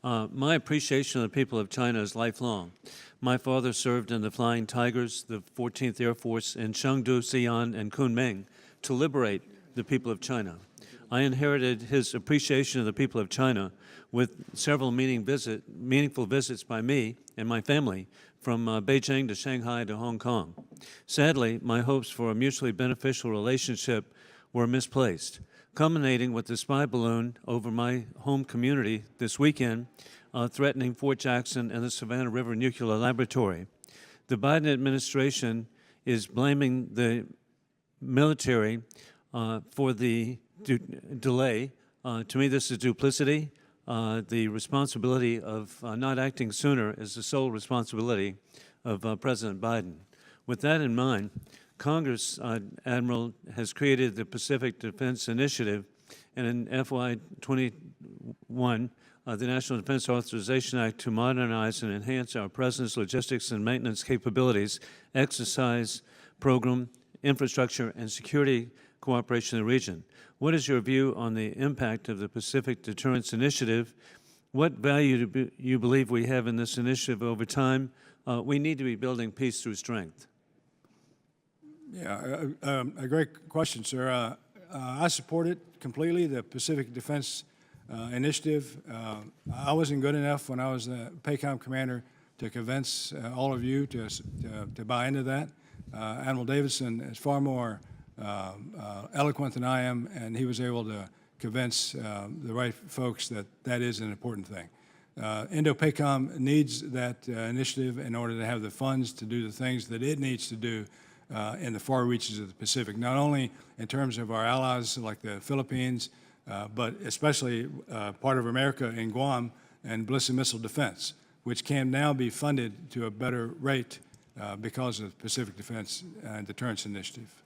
My appreciation of the people of China is lifelong. My father served in the Flying Tigers, the 14th Air Force in Chengdu, Xi'an, and Kunming to liberate the people of China. I inherited his appreciation of the people of China with several meaningful visits by me and my family from Beijing to Shanghai to Hong Kong. Sadly, my hopes for a mutually beneficial relationship were misplaced, culminating with the spy balloon over my home community this weekend, threatening Fort Jackson and the Savannah River Nuclear Laboratory. The Biden administration is blaming the military for the delay. To me, this is duplicity. The responsibility of not acting sooner is the sole responsibility of President Biden. With that in mind, Congress, Admiral, has created the Pacific Defense Initiative, and in FY21, the National Defense Authorization Act to modernize and enhance our presence, logistics, and maintenance capabilities, exercise, program, infrastructure, and security cooperation in the region. What is your view on the impact of the Pacific Deterrence Initiative? What value do you believe we have in this initiative over time? We need to be building peace through strength. Yeah, a great question, sir. I support it completely, the Pacific Defense Initiative. I wasn't good enough when I was the PACOM commander to convince all of you to buy into that. Admiral Davidson is far more eloquent than I am, and he was able to convince the right folks that that is an important thing. Indo-PACOM needs that initiative in order to have the funds to do the things that it needs to do in the far reaches of the Pacific, not only in terms of our allies like the Philippines, but especially part of America in Guam and ballistic missile defense, which can now be funded to a better rate because of the Pacific Defense and Deterrence Initiative.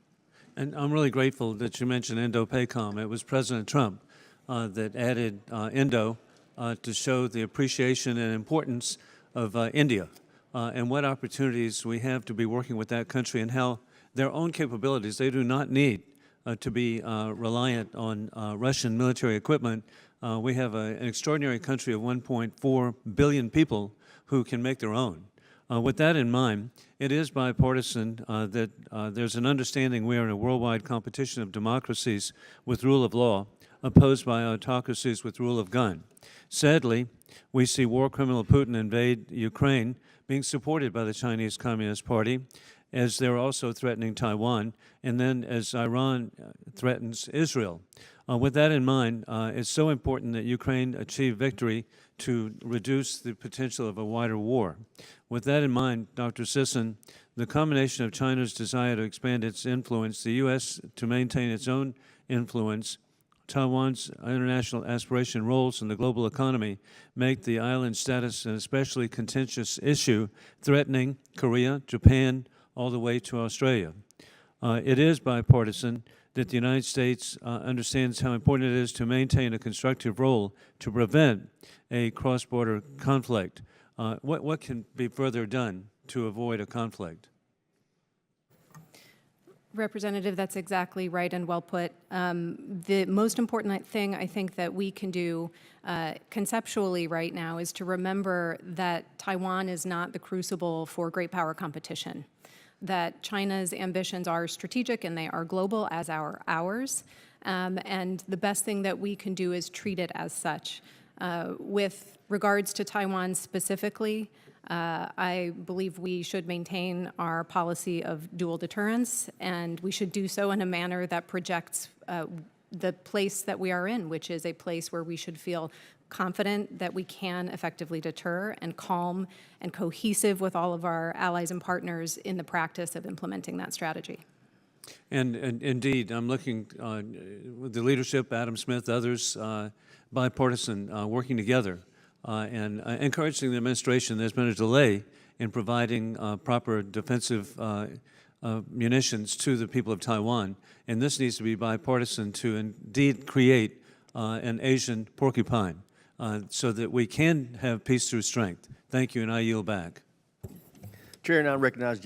And I'm really grateful that you mentioned Indo-PACOM. It was President Trump that added Indo to show the appreciation and importance of India and what opportunities we have to be working with that country and how their own capabilities, they do not need to be reliant on Russian military equipment. We have an extraordinary country of 1.4 billion people who can make their own. With that in mind, it is bipartisan that there's an understanding we are in a worldwide competition of democracies with rule of law opposed by autocracies with rule of gun. Sadly, we see war criminal Putin invade Ukraine being supported by the Chinese Communist Party, as they're also threatening Taiwan, and then as Iran threatens Israel. With that in mind, it's so important that Ukraine achieve victory to reduce the potential of a wider war. With that in mind, Dr. Sisson, the combination of China's desire to expand its influence, the U.S. to maintain its own influence, Taiwan's international aspiration roles in the global economy make the island status an especially contentious issue, threatening Korea, Japan, all the way to Australia. It is bipartisan that the United States understands how important it is to maintain a constructive role to prevent a cross-border conflict. What can be further done to avoid a conflict? Representative, that's exactly right and well put. The most important thing I think that we can do conceptually right now is to remember that Taiwan is not the crucible for great power competition, that China's ambitions are strategic and they are global as are ours, and the best thing that we can do is treat it as such. With regards to Taiwan specifically, I believe we should maintain our policy of dual deterrence, and we should do so in a manner that projects the place that we are in, which is a place where we should feel confident that we can effectively deter, and calm and cohesive with all of our allies and partners in the practice of implementing that strategy. And indeed, I'm looking with the leadership, Adam Smith, others, bipartisan, working together and encouraging the administration. There's been a delay in providing proper defensive munitions to the people of Taiwan, and this needs to be bipartisan to indeed create an Asian porcupine so that we can have peace through strength. Thank you, and I yield back. Chair now recognizes